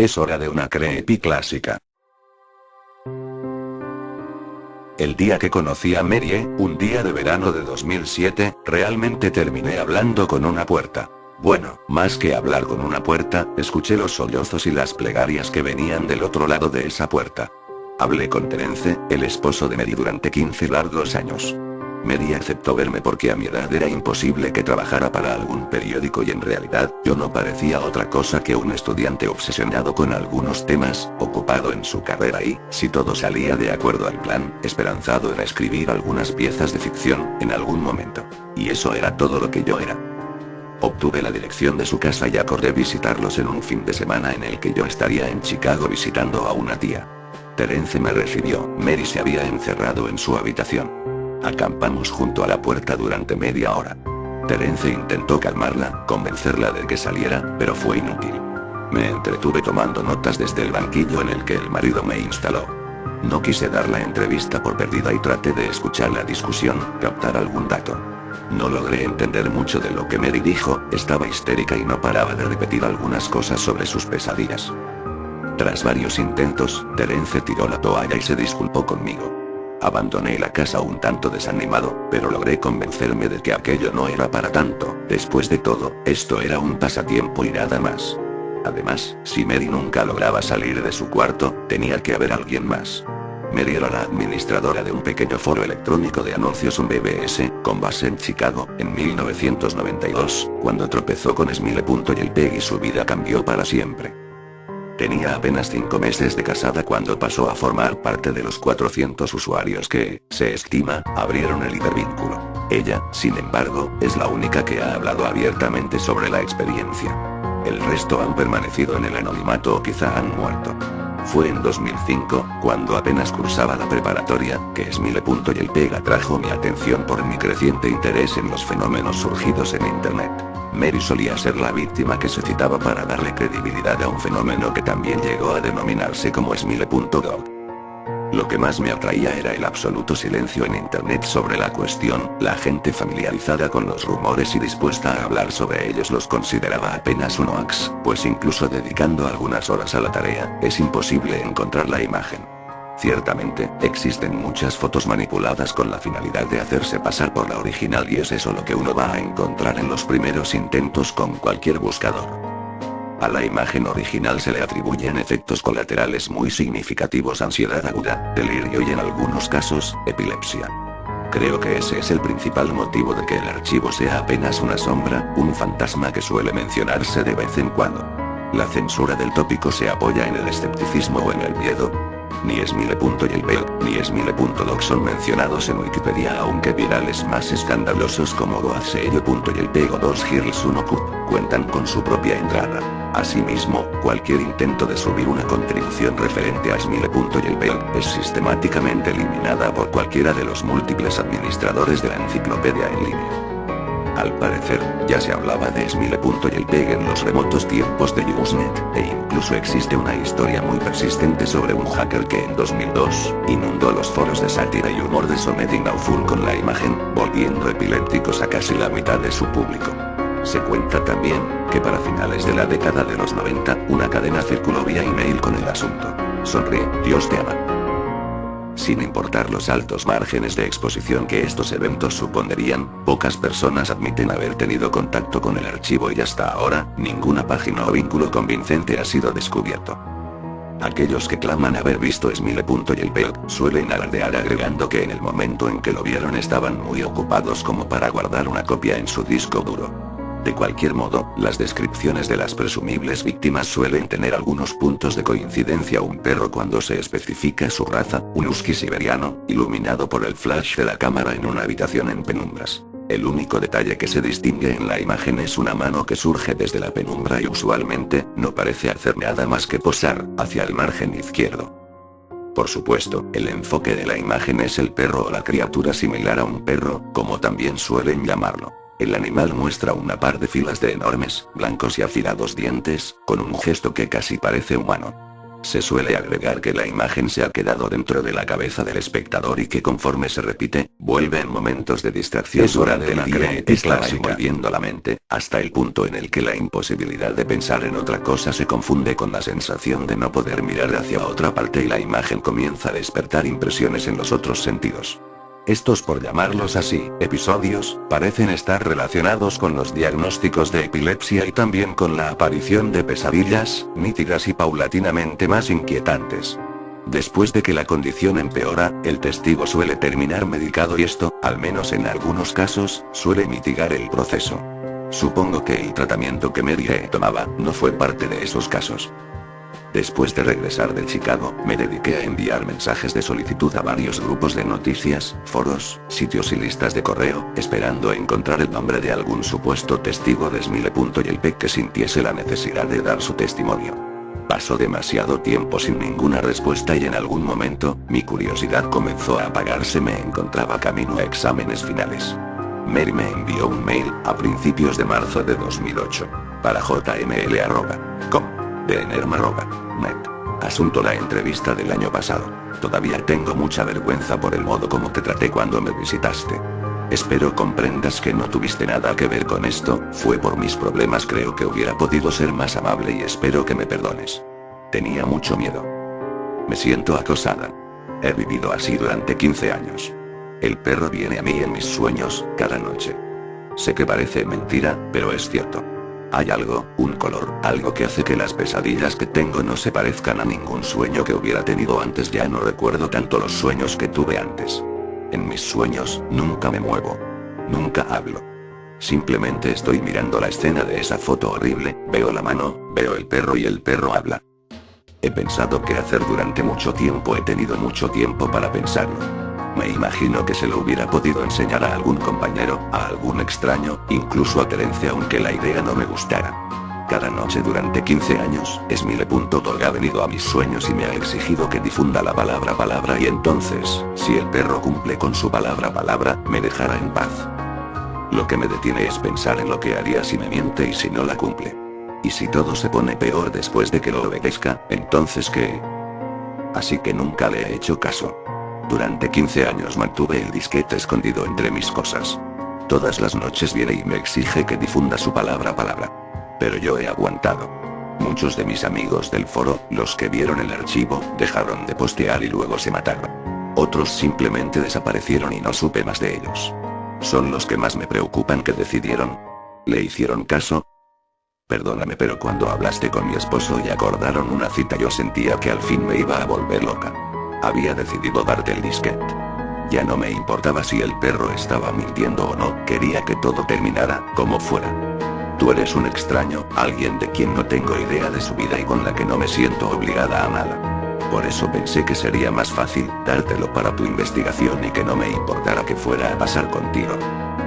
Es hora de una creepy clásica. El día que conocí a Mary, un día de verano de 2007, realmente terminé hablando con una puerta. Bueno, más que hablar con una puerta, escuché los sollozos y las plegarias que venían del otro lado de esa puerta. Hablé con Terence, el esposo de Mary, durante 15 largos años. Mary aceptó verme porque a mi edad era imposible que trabajara para algún periódico y en realidad, yo no parecía otra cosa que un estudiante obsesionado con algunos temas, ocupado en su carrera y, si todo salía de acuerdo al plan, esperanzado en escribir algunas piezas de ficción, en algún momento. Y eso era todo lo que yo era. Obtuve la dirección de su casa y acordé visitarlos en un fin de semana en el que yo estaría en Chicago visitando a una tía. Terence me recibió. Mary se había encerrado en su habitación. Acampamos junto a la puerta durante media hora. Terence intentó calmarla, convencerla de que saliera, pero fue inútil. Me entretuve tomando notas desde el banquillo en el que el marido me instaló. No quise dar la entrevista por perdida y traté de escuchar la discusión, captar algún dato. No logré entender mucho de lo que Mary dijo, estaba histérica y no paraba de repetir algunas cosas sobre sus pesadillas. Tras varios intentos, Terence tiró la toalla y se disculpó conmigo. Abandoné la casa un tanto desanimado, pero logré convencerme de que aquello no era para tanto. Después de todo, esto era un pasatiempo y nada más. Además, si Mary nunca lograba salir de su cuarto, tenía que haber alguien más. Mary era la administradora de un pequeño foro electrónico de anuncios, un BBS, con base en Chicago, en 1992, cuando tropezó con Smile.jpg y su vida cambió para siempre. Tenía apenas 5 meses de casada cuando pasó a formar parte de los 400 usuarios que, se estima, abrieron el hipervínculo. Ella, sin embargo, es la única que ha hablado abiertamente sobre la experiencia. El resto han permanecido en el anonimato o quizá han muerto. Fue en 2005, cuando apenas cursaba la preparatoria, que Smile.jpg atrajo mi atención por mi creciente interés en los fenómenos surgidos en Internet. Mary solía ser la víctima que se citaba para darle credibilidad a un fenómeno que también llegó a denominarse como Smile.gov. Lo que más me atraía era el absoluto silencio en Internet sobre la cuestión. La gente familiarizada con los rumores y dispuesta a hablar sobre ellos los consideraba apenas un hoax, pues incluso dedicando algunas horas a la tarea, es imposible encontrar la imagen. Ciertamente, existen muchas fotos manipuladas con la finalidad de hacerse pasar por la original y es eso lo que uno va a encontrar en los primeros intentos con cualquier buscador. A la imagen original se le atribuyen efectos colaterales muy significativos: ansiedad aguda, delirio y en algunos casos, epilepsia. Creo que ese es el principal motivo de que el archivo sea apenas una sombra, un fantasma que suele mencionarse de vez en cuando. La censura del tópico se apoya en el escepticismo o en el miedo. Ni Smile.jpg ni Smile.doc son mencionados en Wikipedia, aunque virales más escandalosos como goasello.jpg o 2girls1cup cuentan con su propia entrada. Asimismo, cualquier intento de subir una contribución referente a Smile.jpg es sistemáticamente eliminada por cualquiera de los múltiples administradores de la enciclopedia en línea. Al parecer, ya se hablaba de Smile.jpg en los remotos tiempos de Usenet, e incluso existe una historia muy persistente sobre un hacker que en 2002, inundó los foros de sátira y humor de Something Awful con la imagen, volviendo epilépticos a casi la mitad de su público. Se cuenta también, que para finales de la década de los 90, una cadena circuló vía email con el asunto: sonríe, Dios te ama. Sin importar los altos márgenes de exposición que estos eventos supondrían, pocas personas admiten haber tenido contacto con el archivo y hasta ahora, ninguna página o vínculo convincente ha sido descubierto. Aquellos que claman haber visto Smile.jpg suelen alardear agregando que en el momento en que lo vieron estaban muy ocupados como para guardar una copia en su disco duro. De cualquier modo, las descripciones de las presumibles víctimas suelen tener algunos puntos de coincidencia: un perro cuando se especifica su raza, un husky siberiano, iluminado por el flash de la cámara en una habitación en penumbras. El único detalle que se distingue en la imagen es una mano que surge desde la penumbra y usualmente, no parece hacer nada más que posar, hacia el margen izquierdo. Por supuesto, el enfoque de la imagen es el perro o la criatura similar a un perro, como también suelen llamarlo. El animal muestra una par de filas de enormes, blancos y afilados dientes, con un gesto que casi parece humano. Se suele agregar que la imagen se ha quedado dentro de la cabeza del espectador y que conforme se repite, vuelve en momentos de distracción durante el día y la va envolviendo la mente, hasta el punto en el que la imposibilidad de pensar en otra cosa se confunde con la sensación de no poder mirar hacia otra parte y la imagen comienza a despertar impresiones en los otros sentidos. Estos, por llamarlos así, episodios, parecen estar relacionados con los diagnósticos de epilepsia y también con la aparición de pesadillas, nítidas y paulatinamente más inquietantes. Después de que la condición empeora, el testigo suele terminar medicado y esto, al menos en algunos casos, suele mitigar el proceso. Supongo que el tratamiento que Mary tomaba no fue parte de esos casos. Después de regresar de Chicago, me dediqué a enviar mensajes de solicitud a varios grupos de noticias, foros, sitios y listas de correo, esperando encontrar el nombre de algún supuesto testigo de Smile. Y el PEC que sintiese la necesidad de dar su testimonio. Pasó demasiado tiempo sin ninguna respuesta y en algún momento, mi curiosidad comenzó a apagarse. Me encontraba camino a exámenes finales. Mary me envió un mail, a principios de marzo de 2008, para jml@com. de enerma.net. Asunto: la entrevista del año pasado. Todavía tengo mucha vergüenza por el modo como te traté cuando me visitaste. Espero comprendas que no tuviste nada que ver con esto, fue por mis problemas. Creo que hubiera podido ser más amable y espero que me perdones. Tenía mucho miedo. Me siento acosada. He vivido así durante 15 años. El perro viene a mí en mis sueños, cada noche. Sé que parece mentira, pero es cierto. Hay algo, un color, algo que hace que las pesadillas que tengo no se parezcan a ningún sueño que hubiera tenido antes. Ya no recuerdo tanto los sueños que tuve antes. En mis sueños, nunca me muevo. Nunca hablo. Simplemente estoy mirando la escena de esa foto horrible, veo la mano, veo el perro y el perro habla. He pensado qué hacer durante mucho tiempo, he tenido mucho tiempo para pensarlo. Me imagino que se lo hubiera podido enseñar a algún compañero, a algún extraño, incluso a Terence, aunque la idea no me gustara. Cada noche durante 15 años, Smile.org ha venido a mis sueños y me ha exigido que difunda la palabra y entonces, si el perro cumple con su palabra, me dejará en paz. Lo que me detiene es pensar en lo que haría si me miente y si no la cumple. Y si todo se pone peor después de que lo obedezca, entonces ¿qué? Así que nunca le he hecho caso. Durante 15 años mantuve el disquete escondido entre mis cosas. Todas las noches viene y me exige que difunda su palabra. Pero yo he aguantado. Muchos de mis amigos del foro, los que vieron el archivo, dejaron de postear y luego se mataron. Otros simplemente desaparecieron y no supe más de ellos. Son los que más me preocupan. ¿Que decidieron? ¿Le hicieron caso? Perdóname, pero cuando hablaste con mi esposo y acordaron una cita, yo sentía que al fin me iba a volver loca. Había decidido darte el disquete. Ya no me importaba si el perro estaba mintiendo o no, quería que todo terminara, como fuera. Tú eres un extraño, alguien de quien no tengo idea de su vida y con la que no me siento obligada a nada. Por eso pensé que sería más fácil dártelo para tu investigación y que no me importara que fuera a pasar contigo.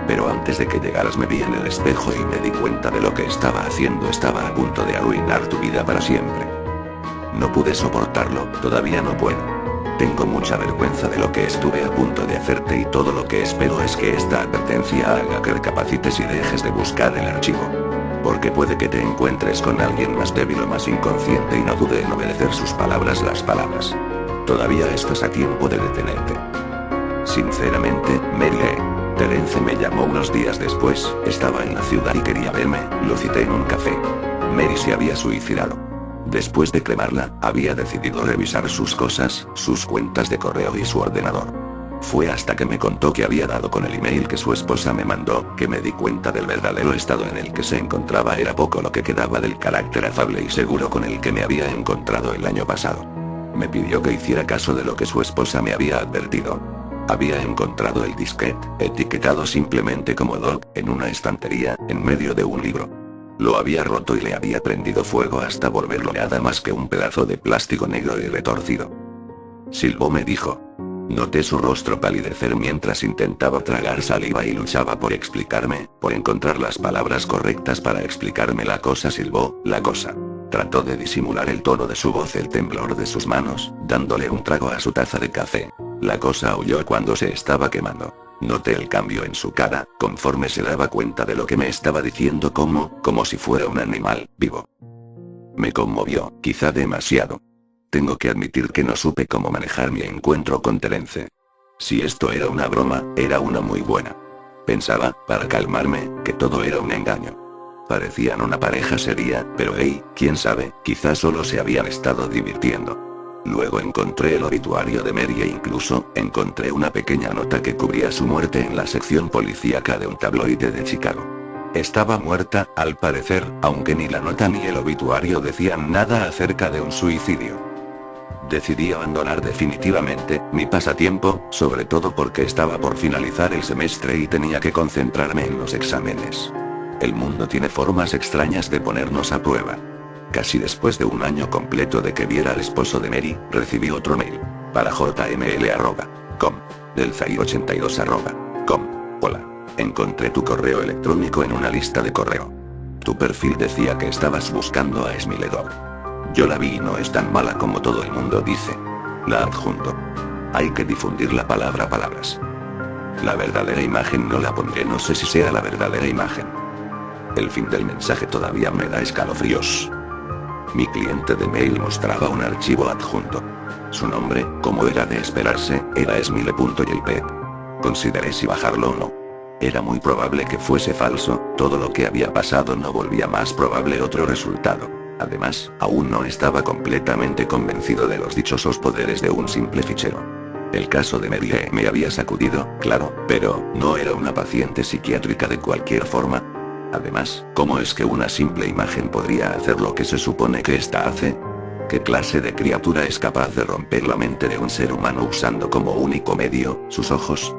Pero antes de que llegaras me vi en el espejo y me di cuenta de lo que estaba haciendo. Estaba a punto de arruinar tu vida para siempre. No pude soportarlo, todavía no puedo. Tengo mucha vergüenza de lo que estuve a punto de hacerte y todo lo que espero es que esta advertencia haga que recapacites y dejes de buscar el archivo. Porque puede que te encuentres con alguien más débil o más inconsciente y no dude en obedecer sus palabras. Las palabras. Todavía estás a tiempo de detenerte. Sinceramente, Mary. Terence me llamó unos días después, estaba en la ciudad y quería verme, lo cité en un café. Mary se había suicidado. Después de cremarla, había decidido revisar sus cosas, sus cuentas de correo y su ordenador. Fue hasta que me contó que había dado con el email que su esposa me mandó, que me di cuenta del verdadero estado en el que se encontraba. Era poco lo que quedaba del carácter afable y seguro con el que me había encontrado el año pasado. Me pidió que hiciera caso de lo que su esposa me había advertido. Había encontrado el disquete, etiquetado simplemente como Dog, en una estantería, en medio de un libro. Lo había roto y le había prendido fuego hasta volverlo nada más que un pedazo de plástico negro y retorcido. Silbó, me dijo. Noté su rostro palidecer mientras intentaba tragar saliva y luchaba por explicarme, por encontrar las palabras correctas para explicarme la cosa. Silbó, la cosa. Trató de disimular el tono de su voz, el temblor de sus manos, dándole un trago a su taza de café. La cosa aulló cuando se estaba quemando. Noté el cambio en su cara, conforme se daba cuenta de lo que me estaba diciendo, como si fuera un animal, vivo. Me conmovió, quizá demasiado. Tengo que admitir que no supe cómo manejar mi encuentro con Terence. Si esto era una broma, era una muy buena. Pensaba, para calmarme, que todo era un engaño. Parecían una pareja seria, pero hey, quién sabe, quizás solo se habían estado divirtiendo. Luego encontré el obituario de Mary e incluso, encontré una pequeña nota que cubría su muerte en la sección policíaca de un tabloide de Chicago. Estaba muerta, al parecer, aunque ni la nota ni el obituario decían nada acerca de un suicidio. Decidí abandonar definitivamente mi pasatiempo, sobre todo porque estaba por finalizar el semestre y tenía que concentrarme en los exámenes. El mundo tiene formas extrañas de ponernos a prueba. Casi después de un año completo de que viera al esposo de Mary, recibí otro mail. Para jml.com. Del Zair82.com. Hola. Encontré tu correo electrónico en una lista de correo. Tu perfil decía que estabas buscando a Smiledog. Yo la vi y no es tan mala como todo el mundo dice. La adjunto. Hay que difundir la palabra palabras. La verdadera imagen no la pondré, no sé si sea la verdadera imagen. El fin del mensaje todavía me da escalofríos. Mi cliente de mail mostraba un archivo adjunto. Su nombre, como era de esperarse, era Smile.jpg. Consideré si bajarlo o no. Era muy probable que fuese falso, todo lo que había pasado no volvía más probable otro resultado. Además, aún no estaba completamente convencido de los dichosos poderes de un simple fichero. El caso de Mary me había sacudido, claro, pero no era una paciente psiquiátrica de cualquier forma. Además, ¿cómo es que una simple imagen podría hacer lo que se supone que ésta hace? ¿Qué clase de criatura es capaz de romper la mente de un ser humano usando como único medio sus ojos?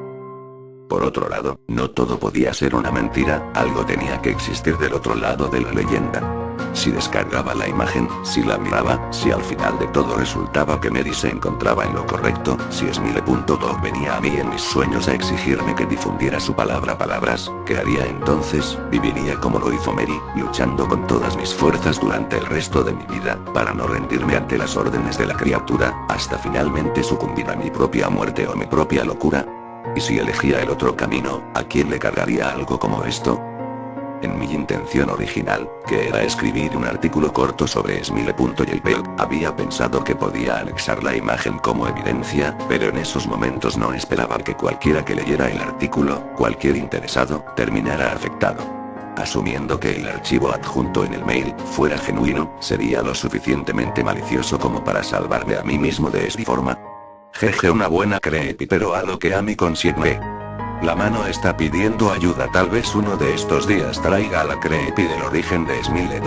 Por otro lado, no todo podía ser una mentira, algo tenía que existir del otro lado de la leyenda. Si descargaba la imagen, si la miraba, si al final de todo resultaba que Mary se encontraba en lo correcto, si Smile.dog venía a mí en mis sueños a exigirme que difundiera su palabra palabras, ¿qué haría entonces? Viviría como lo hizo Mary, luchando con todas mis fuerzas durante el resto de mi vida, para no rendirme ante las órdenes de la criatura, hasta finalmente sucumbir a mi propia muerte o mi propia locura. ¿Y si elegía el otro camino, a quién le cargaría algo como esto? En mi intención original, que era escribir un artículo corto sobre Smile.jpg, había pensado que podía anexar la imagen como evidencia, pero en esos momentos no esperaba que cualquiera que leyera el artículo, cualquier interesado, terminara afectado. Asumiendo que el archivo adjunto en el mail fuera genuino, sería lo suficientemente malicioso como para salvarme a mí mismo de esta forma. Jeje, una buena creepy, pero a lo que a mí concierne. La mano está pidiendo ayuda, tal vez uno de estos días traiga la creepy del origen de Smile.